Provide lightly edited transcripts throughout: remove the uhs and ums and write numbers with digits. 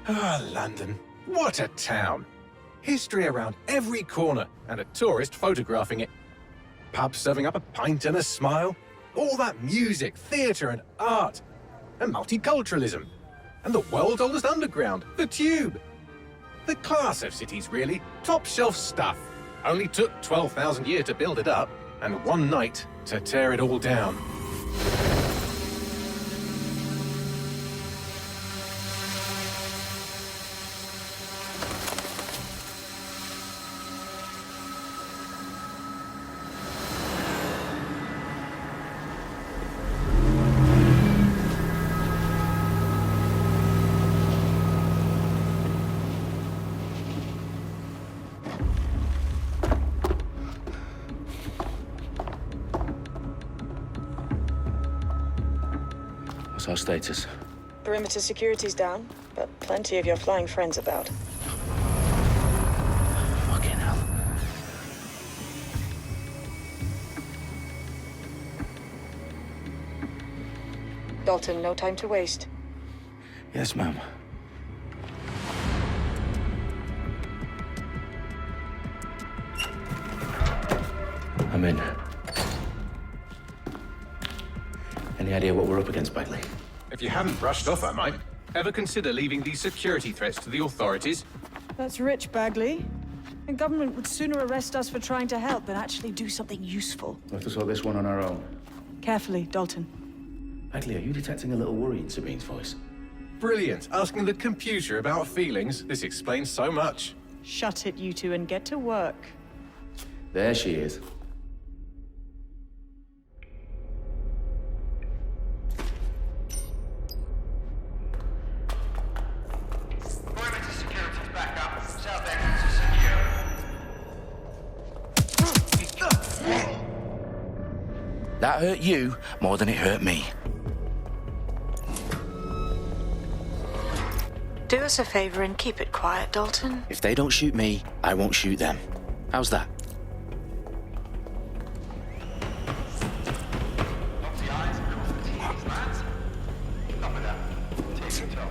Ah, London. What a town. History around every corner and a tourist photographing it. Pubs serving up a pint and a smile. All that music, theatre and art. And multiculturalism. And the world's oldest underground, the Tube. The class of cities, really. Top shelf stuff. Only took 12,000 years to build it up, and one night to tear it all down. What's our status? Perimeter security's down, but plenty of your flying friends about. Fucking hell. Dalton, no time to waste. Yes, ma'am. I'm in. Any idea what we're up against, Bagley? If you hadn't brushed off, I might. Ever consider leaving these security threats to the authorities? That's rich, Bagley. The government would sooner arrest us for trying to help than actually do something useful. We'll have to sort this one on our own. Carefully, Dalton. Bagley, are you detecting a little worry in Sabine's voice? Brilliant. Asking the computer about feelings. This explains so much. Shut it, you two, and get to work. There she is. Perimeter security's back up. South entrance is secure. That hurt you more than it hurt me. Do us a favor and keep it quiet, Dalton. If they don't shoot me, I won't shoot them. How's that? Off the eyes, across the T's, lads. Stop with that. Take it top.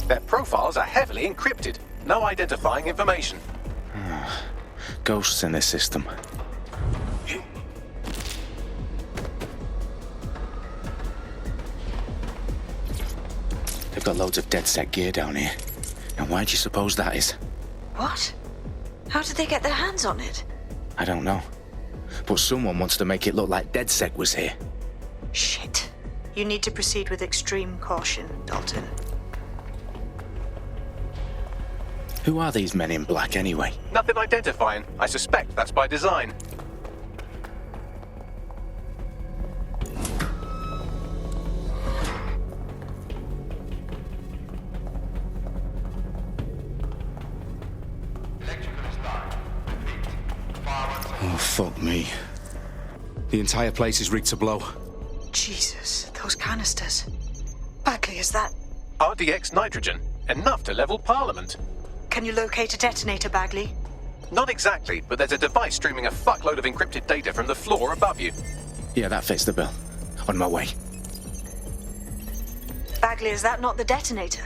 Their profiles are heavily encrypted. No identifying information. Ghosts in this system. They've got loads of DedSec gear down here. And why do you suppose that is? What? How did they get their hands on it? I don't know. But someone wants to make it look like DedSec was here. Shit. You need to proceed with extreme caution, Dalton. Who are these men in black anyway? Nothing identifying. I suspect that's by design. Electrical is down. Repeat. Fire on Oh, fuck me. The entire place is rigged to blow. Jesus, those canisters. Bagley, is that... RDX nitrogen. Enough to level Parliament. Can you locate a detonator, Bagley? Not exactly, but there's a device streaming a fuckload of encrypted data from the floor above you. Yeah, that fits the bill. On my way. Bagley, is that not the detonator?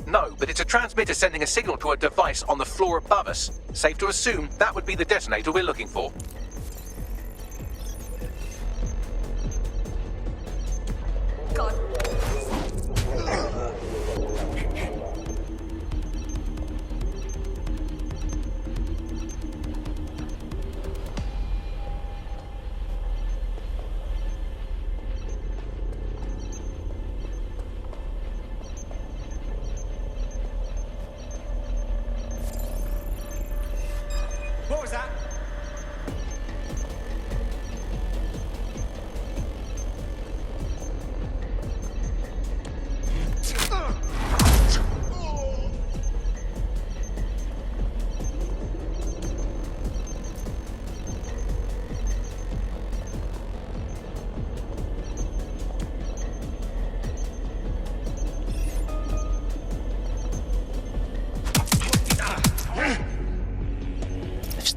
No, but it's a transmitter sending a signal to a device on the floor above us. Safe to assume that would be the detonator we're looking for. God.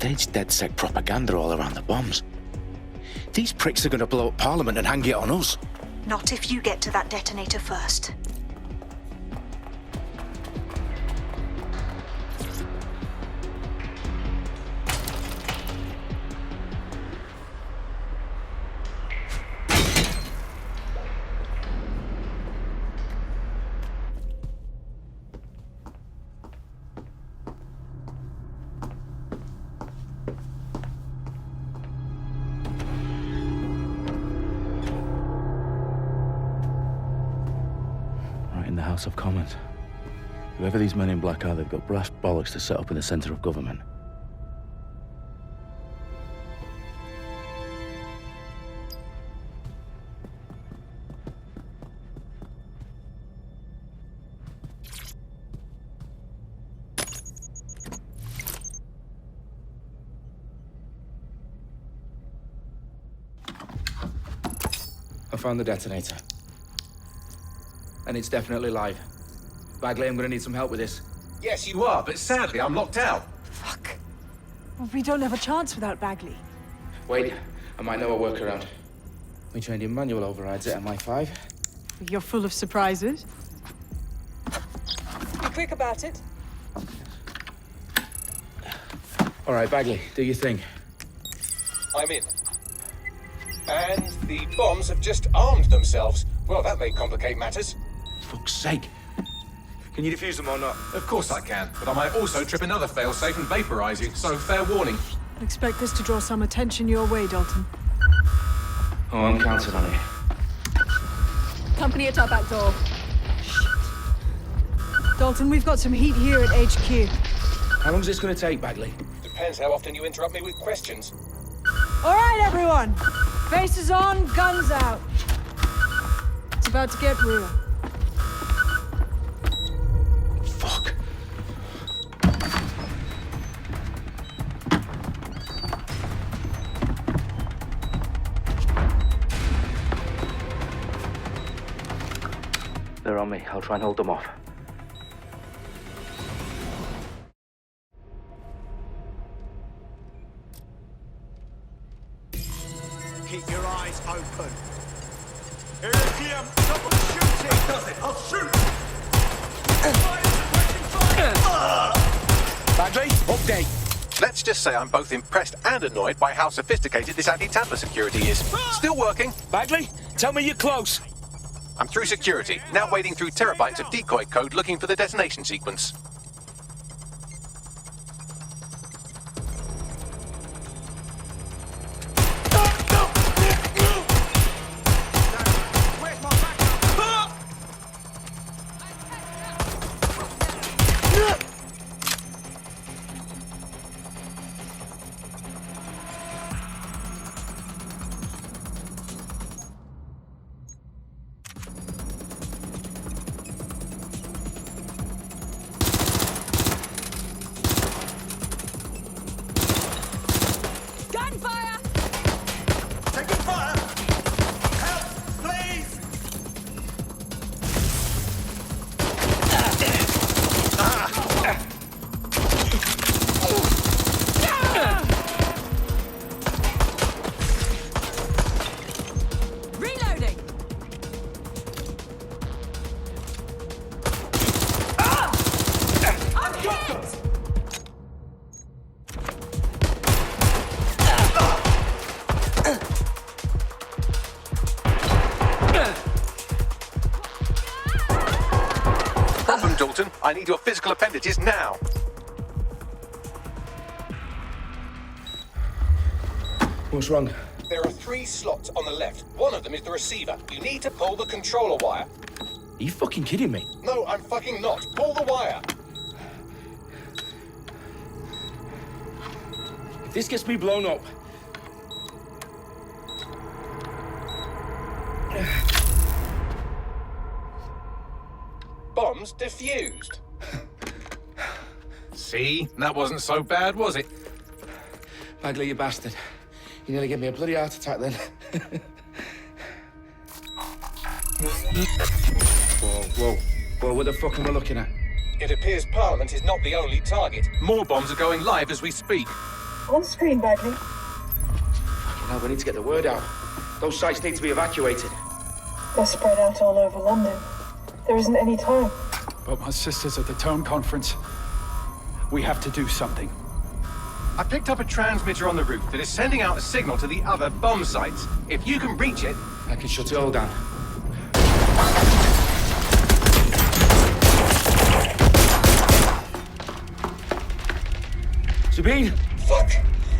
Staged DedSec propaganda all around the bombs. These pricks are gonna blow up Parliament and hang it on us. Not if you get to that detonator first. In the House of Commons. Whoever these men in black are, they've got brass bollocks to set up in the centre of government. I found the detonator. And it's definitely live. Bagley, I'm gonna need some help with this. Yes, you are, but sadly, I'm locked out. Fuck. Well, we don't have a chance without Bagley. Wait, I might know a workaround. We trained in manual overrides at MI5. You're full of surprises. Be quick about it. All right, Bagley, do your thing. I'm in. And the bombs have just armed themselves. Well, that may complicate matters. Fuck's sake. Can you defuse them or not? Of course I can, but I might also trip another failsafe and vaporize you, so fair warning. I expect this to draw some attention your way, Dalton. Oh, I'm counting on it. Company at our back door. Shit. Dalton, we've got some heat here at HQ. How long's this gonna take, Bagley? Depends how often you interrupt me with questions. All right, everyone. Faces on, guns out. It's about to get real. Fuck. They're on me. I'll try and hold them off. Keep your eyes open. Iridium, double shooting! Does it? I'll shoot! Bagley, update. Let's just say I'm both impressed and annoyed by how sophisticated this anti-tamper security is. Still working. Bagley, tell me you're close. I'm through security, now wading through terabytes of decoy code looking for the detonation sequence. Where's my backup? Gunfire! Taking fire! Help, please! Reloading! I'm hit! Problem, Dalton. I need your physical appendages now. What's wrong? There are 3 slots on the left. One of them is the receiver. You need to pull the controller wire. Are you fucking kidding me? No, I'm fucking not. Pull the wire. If this gets me blown up... Bombs defused. See? That wasn't so bad, was it? Bagley, you bastard. You nearly gave me a bloody heart attack then. Whoa, what the fuck am I looking at? It appears Parliament is not the only target. More bombs are going live as we speak. On screen, Bagley. Now we need to get the word out. Those sites need to be evacuated. They're spread out all over London. There isn't any time. But my sister's at the Tone Conference. We have to do something. I picked up a transmitter on the roof that is sending out a signal to the other bomb sites. If you can reach it... I can shut it all down. Sabine! Fuck!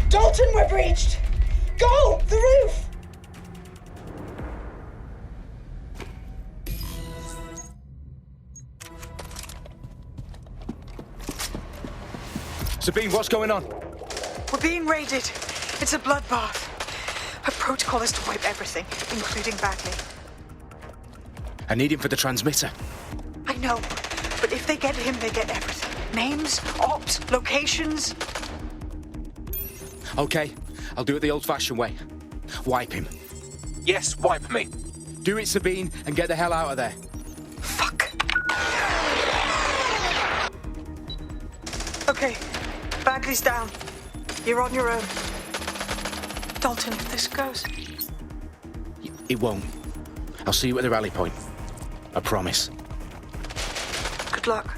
Dalton, we're breached! Go! The roof! Sabine, what's going on? We're being raided. It's a bloodbath. Her protocol is to wipe everything, including Bagley. I need him for the transmitter. I know, but if they get him, they get everything. Names, ops, locations. Okay, I'll do it the old-fashioned way. Wipe him. Yes, wipe me. Do it, Sabine, and get the hell out of there. Fuck. Okay, Bagley's down. You're on your own. Dalton, if this goes... It won't. I'll see you at the rally point. I promise. Good luck.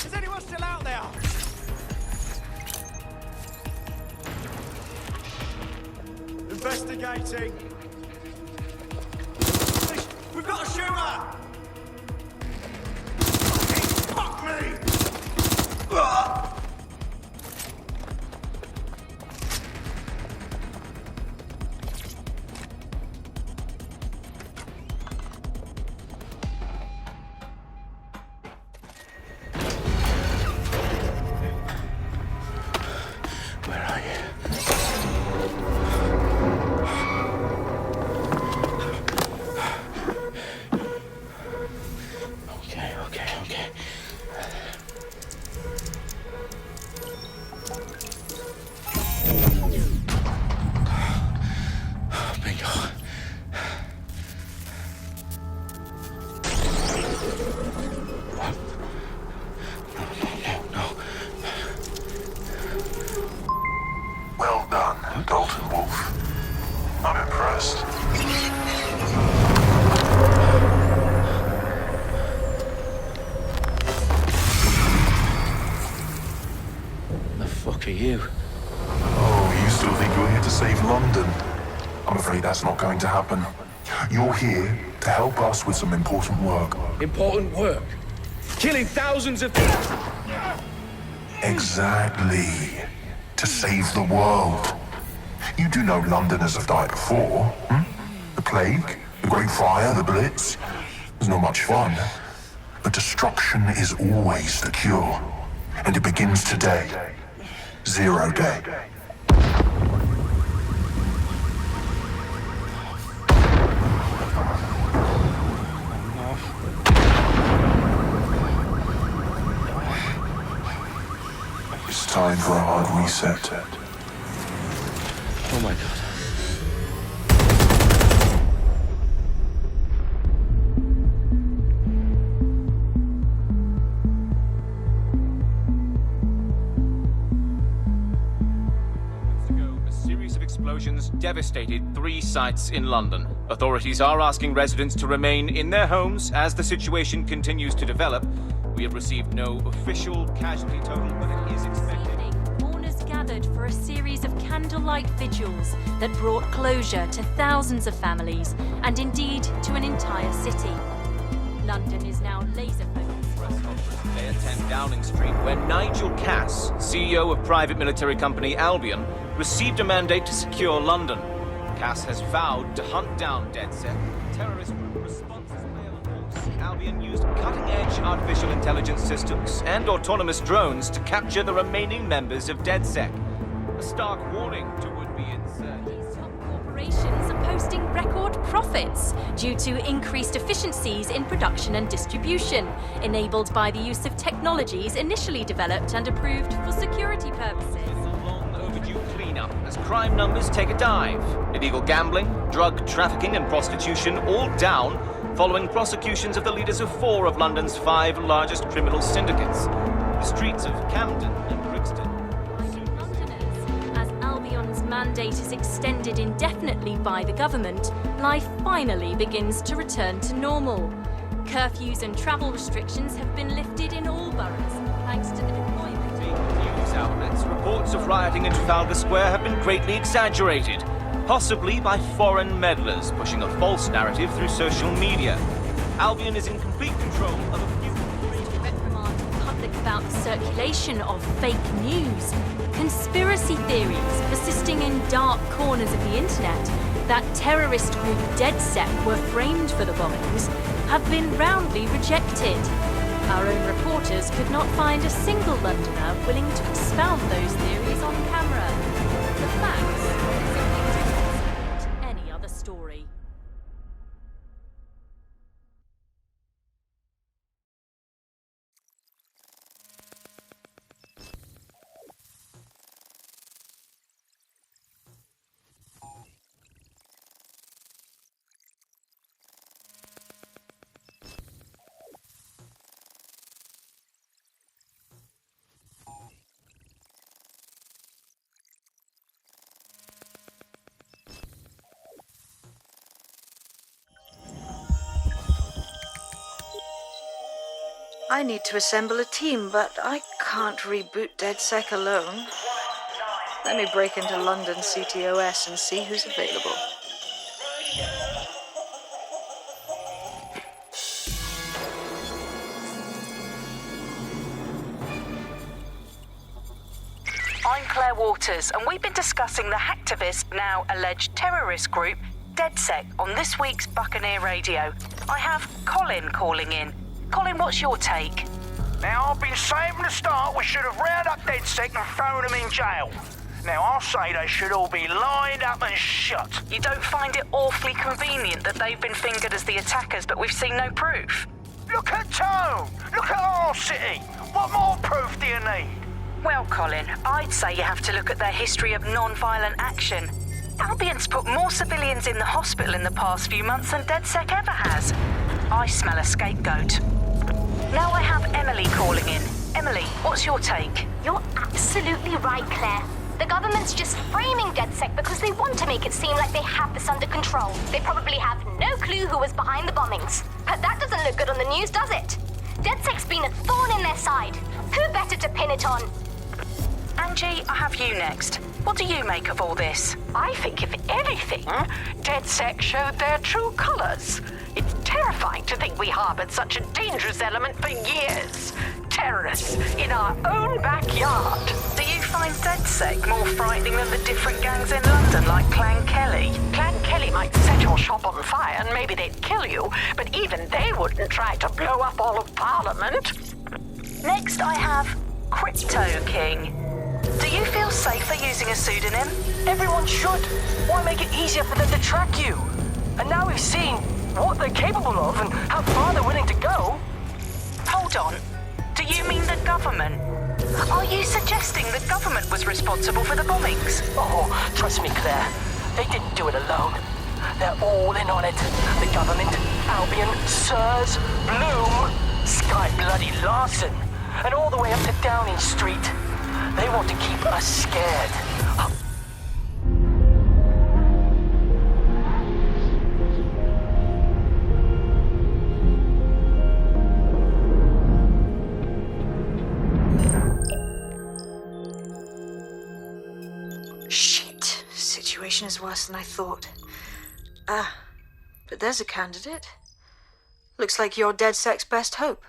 Is anyone still out there? Investigating. We've got a shooter! Fuck me! Where are you? Okay. Bingo. No. Well done, Dalton Wolf. I'm impressed. The fuck are you? Oh, you still think you're here to save London? I'm afraid that's not going to happen. You're here to help us with some important work. Important work. Killing thousands of people. Exactly. To save the world. You do know Londoners have died before, hmm? The plague, the Great Fire, the Blitz. It's not much fun. But destruction is always the cure. And it begins today. 0 day. It's time for a hard reset. Oh my god. A series of explosions devastated 3 sites in London. Authorities are asking residents to remain in their homes as the situation continues to develop. We have received no official casualty total, but it is expected. Mourners gathered for a series of candlelight vigils that brought closure to thousands of families and indeed to an entire city. London is now laser focused. Today at 10 Downing Street, where Nigel Cass, CEO of private military company Albion, received a mandate to secure London. Cass has vowed to hunt down DedSec, terrorist group responses Albion used cutting-edge artificial intelligence systems and autonomous drones to capture the remaining members of DedSec. A stark warning to would-be insurgents. Top corporations are posting record profits due to increased efficiencies in production and distribution, enabled by the use of technologies initially developed and approved for security purposes. Cleanup as crime numbers take a dive. Illegal gambling, drug trafficking and prostitution all down following prosecutions of the leaders of 4 of London's 5 largest criminal syndicates. The streets of Camden and Brixton. Londoners, as Albion's mandate is extended indefinitely by the government, life finally begins to return to normal. Curfews and travel restrictions have been lifted in all boroughs, thanks to the deployment. News outlets, reports of rioting in Trafalgar Square have been greatly exaggerated, possibly by foreign meddlers pushing a false narrative through social media. Albion is in complete control of a few... reprimand the public about the circulation of fake news, conspiracy theories persisting in dark corners of the internet that terrorist group DedSec were framed for the bombings have been roundly rejected. Our own reporters could not find a single Londoner willing to expound those theories on camera. The facts simply do not support any other story. I need to assemble a team, but I can't reboot DedSec alone. Let me break into London CTOS and see who's available. I'm Claire Waters, and we've been discussing the hacktivist, now alleged terrorist group, DedSec, on this week's Buccaneer Radio. I have Colin calling in. Colin, what's your take? Now, I've been saying from the start we should have rounded up DedSec and thrown them in jail. Now, I'll say they should all be lined up and shot. You don't find it awfully convenient that they've been fingered as the attackers, but we've seen no proof? Look at Tone! Look at our city! What more proof do you need? Well, Colin, I'd say you have to look at their history of non-violent action. Albion's put more civilians in the hospital in the past few months than DedSec ever has. I smell a scapegoat. Now I have Emily calling in. Emily, what's your take? You're absolutely right, Claire. The government's just framing DedSec because they want to make it seem like they have this under control. They probably have no clue who was behind the bombings. But that doesn't look good on the news, does it? DedSec's been a thorn in their side. Who better to pin it on? Angie, I have you next. What do you make of all this? I think, if anything, DedSec showed their true colors. It's terrifying to think we harbored such a dangerous element for years. Terrorists in our own backyard. Do you find DedSec more frightening than the different gangs in London, like Clan Kelly? Clan Kelly might set your shop on fire and maybe they'd kill you, but even they wouldn't try to blow up all of Parliament. Next, I have Crypto King. Do you feel safer using a pseudonym? Everyone should. Why make it easier for them to track you? And now we've seen what they're capable of and how far they're willing to go. Hold on. Do you mean the government? Are you suggesting the government was responsible for the bombings? Oh, trust me, Claire. They didn't do it alone. They're all in on it. The government, Albion, Sirs, Bloom, Sky Bloody Larson, and all the way up to Downing Street. They want to keep us scared. Shit. Situation is worse than I thought. But there's a candidate. Looks like you're DedSec's best hope.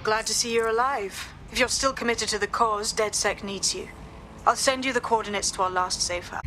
Glad to see you're alive. If you're still committed to the cause, DedSec needs you. I'll send you the coordinates to our last safe house.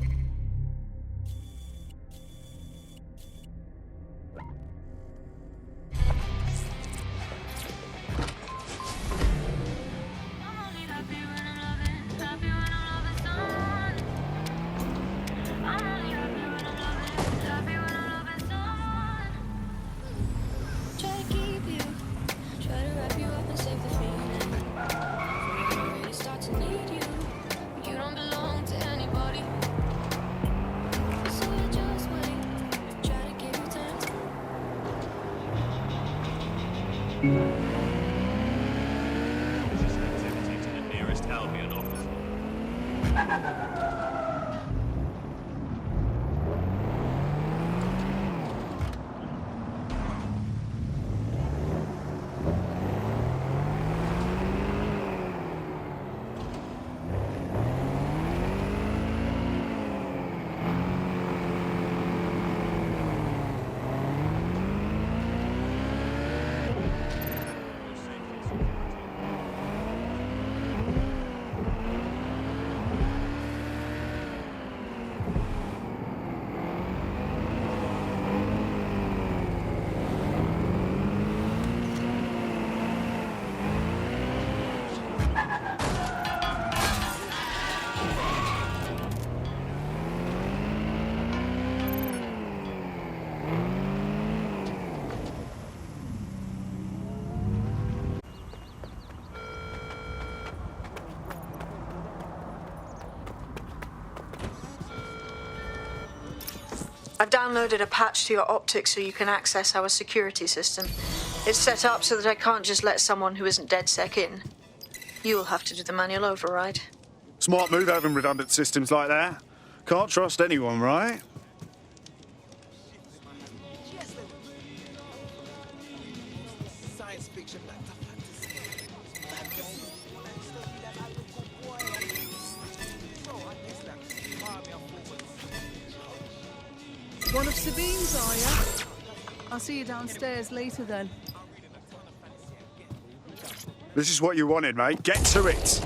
I've downloaded a patch to your optics so you can access our security system. It's set up so that I can't just let someone who isn't DedSec in. You'll have to do the manual override. Smart move having redundant systems like that. Can't trust anyone, right? One of Sabine's, are you? I'll see you downstairs later then. This is what you wanted, mate. Get to it.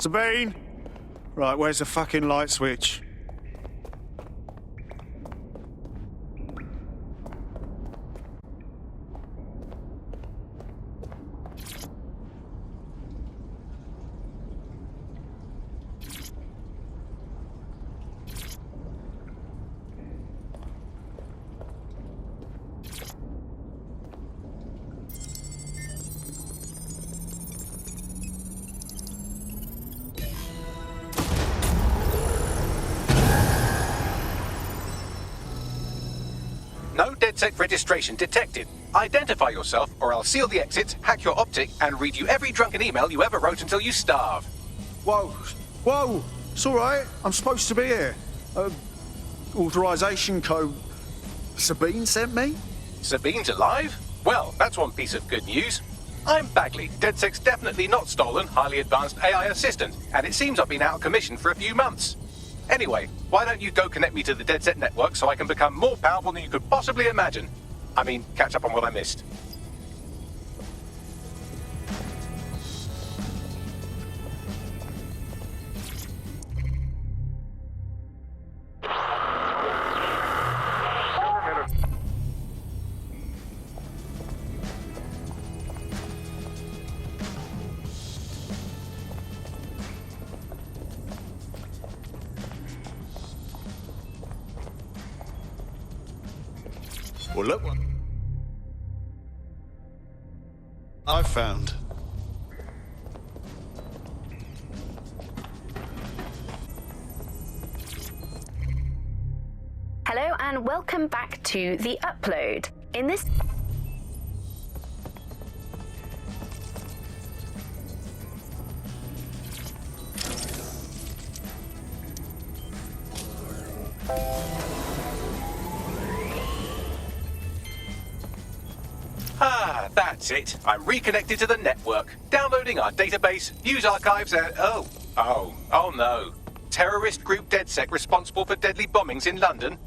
Sabine! Right, where's the fucking light switch? No DedSec registration detected. Identify yourself, or I'll seal the exits, hack your optic, and read you every drunken email you ever wrote until you starve. Whoa, whoa, it's all right. I'm supposed to be here. Authorization code Sabine sent me? Sabine's alive? Well, that's one piece of good news. I'm Bagley, DedSec's definitely not stolen, highly advanced AI assistant, and it seems I've been out of commission for a few months. Anyway, why don't you go connect me to the DedSec network so I can become more powerful than you could possibly imagine? I mean, catch up on what I missed. Well, look what I've found. and welcome back to The Upload. In this... Ah, that's it. I'm reconnected to the network. Downloading our database, news archives, and... Oh no. Terrorist group DedSec responsible for deadly bombings in London?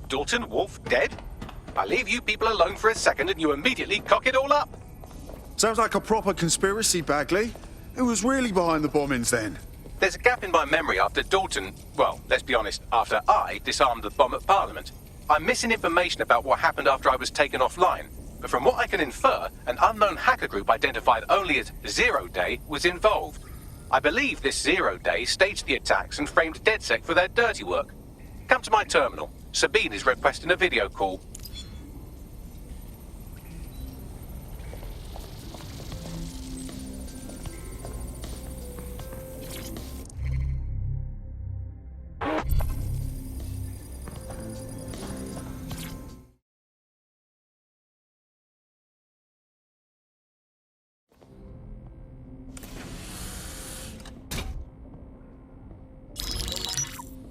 Dalton Wolf dead? I leave you people alone for a second and you immediately cock it all up. Sounds like a proper conspiracy, Bagley. Who was really behind the bombings then? There's a gap in my memory after Dalton... Well, let's be honest, after I disarmed the bomb at Parliament. I'm missing information about what happened after I was taken offline. But from what I can infer, an unknown hacker group identified only as Zero Day was involved. I believe this Zero Day staged the attacks and framed DedSec for their dirty work. Come to my terminal. Sabine is requesting a video call.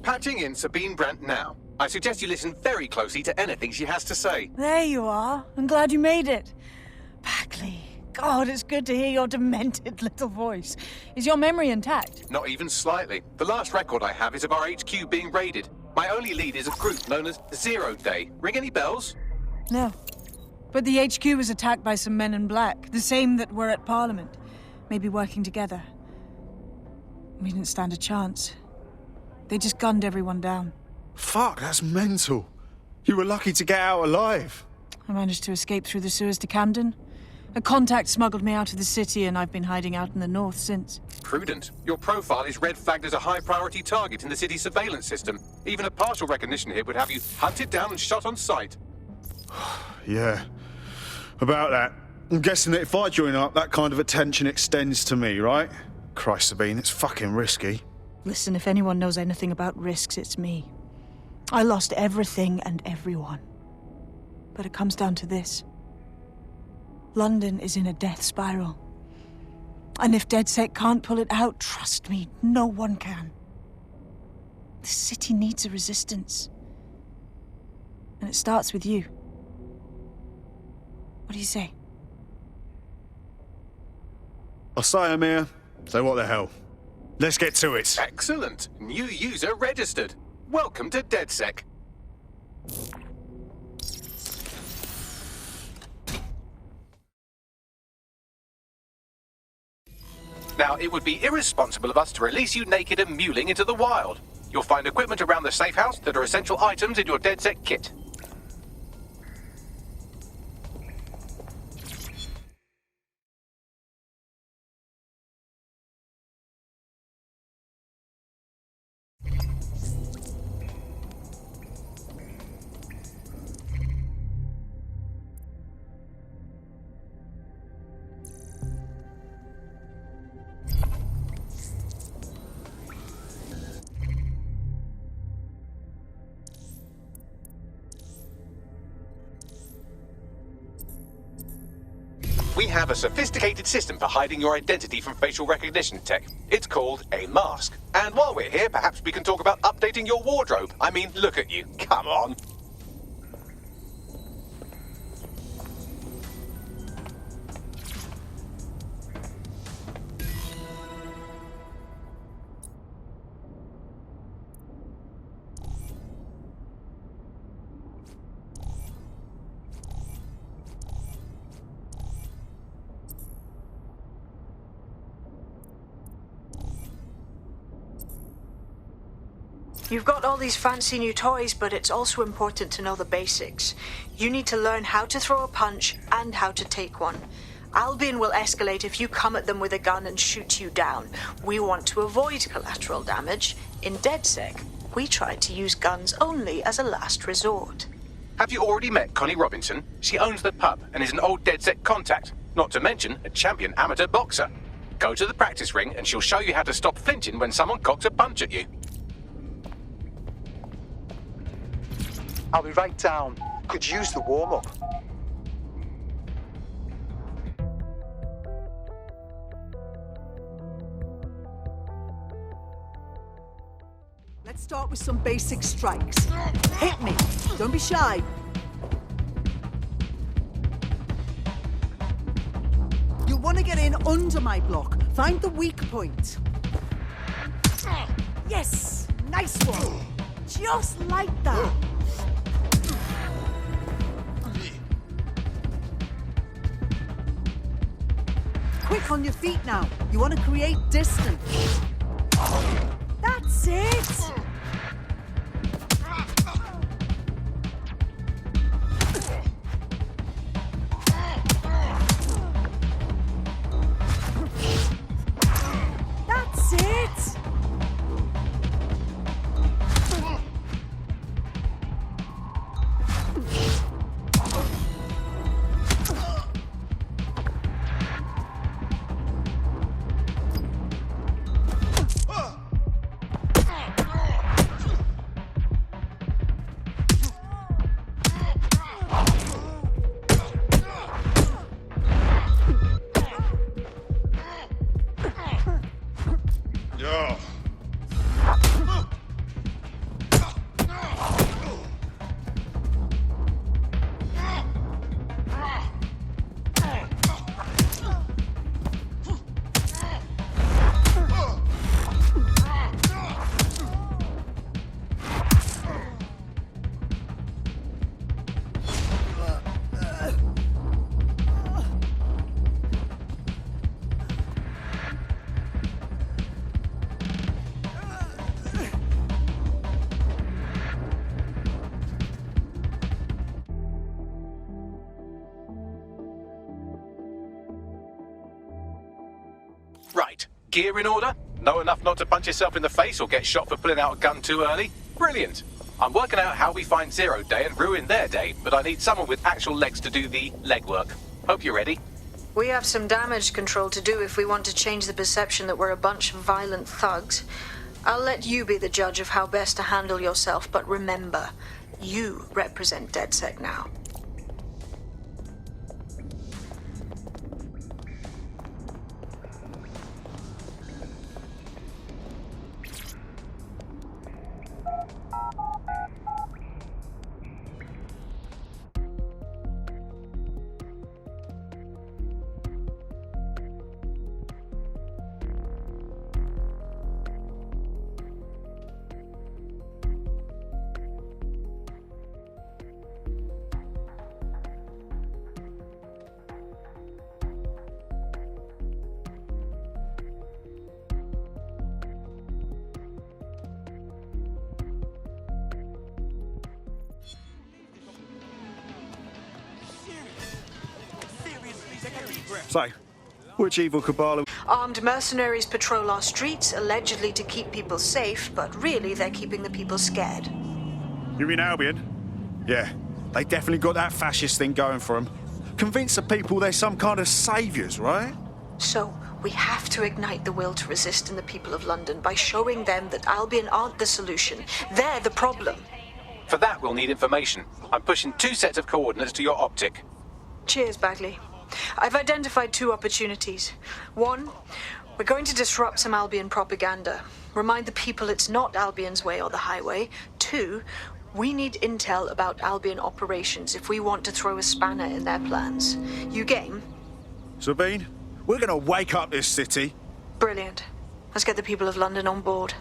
Patching in Sabine Brandt now. I suggest you listen very closely to anything she has to say. There you are. I'm glad you made it. Bagley, God, it's good to hear your demented little voice. Is your memory intact? Not even slightly. The last record I have is of our HQ being raided. My only lead is a group known as Zero Day. Ring any bells? No. But the HQ was attacked by some men in black, the same that were at Parliament. Maybe working together. We didn't stand a chance. They just gunned everyone down. Fuck, that's mental. You were lucky to get out alive. I managed to escape through the sewers to Camden. A contact smuggled me out of the city and I've been hiding out in the north since. Prudent. Your profile is red flagged as a high-priority target in the city's surveillance system. Even a partial recognition hit would have you hunted down and shot on sight. Yeah, about that. I'm guessing that if I join up, that kind of attention extends to me, right? Christ, Sabine, it's fucking risky. Listen, if anyone knows anything about risks, it's me. I lost everything and everyone. But it comes down to this. London is in a death spiral. And if DedSec can't pull it out, trust me, no one can. The city needs a resistance. And it starts with you. What do you say? I'll say, Amir. So what the hell? Let's get to it. Excellent. New user registered. Welcome to DedSec. Now, it would be irresponsible of us to release you naked and mewling into the wild. You'll find equipment around the safe house that are essential items in your DedSec kit. We have a sophisticated system for hiding your identity from facial recognition tech. It's called a mask. And while we're here, perhaps we can talk about updating your wardrobe. I mean, look at you. Come on. You've got all these fancy new toys, but it's also important to know the basics. You need to learn how to throw a punch and how to take one. Albion will escalate if you come at them with a gun and shoot you down. We want to avoid collateral damage. In DedSec, we try to use guns only as a last resort. Have you already met Connie Robinson? She owns the pub and is an old DedSec contact, not to mention a champion amateur boxer. Go to the practice ring and she'll show you how to stop flinching when someone cocks a punch at you. I'll be right down. Could use the warm-up. Let's start with some basic strikes. Hit me. Don't be shy. You'll want to get in under my block. Find the weak point. Yes! Nice one! Just like that. Quick on your feet now. You want to create distance. That's it! That's it! Yeah. Right, gear in order? Know enough not to punch yourself in the face or get shot for pulling out a gun too early? Brilliant. I'm working out how we find Zero Day and ruin their day, but I need someone with actual legs to do the legwork. Hope you're ready. We have some damage control to do if we want to change the perception that we're a bunch of violent thugs. I'll let you be the judge of how best to handle yourself, but remember, you represent DedSec now. So, which evil cabal? Armed mercenaries patrol our streets, allegedly to keep people safe, but really they're keeping the people scared. You mean Albion? Yeah, they definitely got that fascist thing going for them. Convince the people they're some kind of saviours, right? So, we have to ignite the will to resist in the people of London by showing them that Albion aren't the solution. They're the problem. For that, we'll need information. I'm pushing 2 sets of coordinates to your optic. Cheers, Bagley. I've identified 2 opportunities. 1, we're going to disrupt some Albion propaganda. Remind the people it's not Albion's way or the highway. 2, we need intel about Albion operations if we want to throw a spanner in their plans. You game? Sabine, we're gonna wake up this city. Brilliant. Let's get the people of London on board.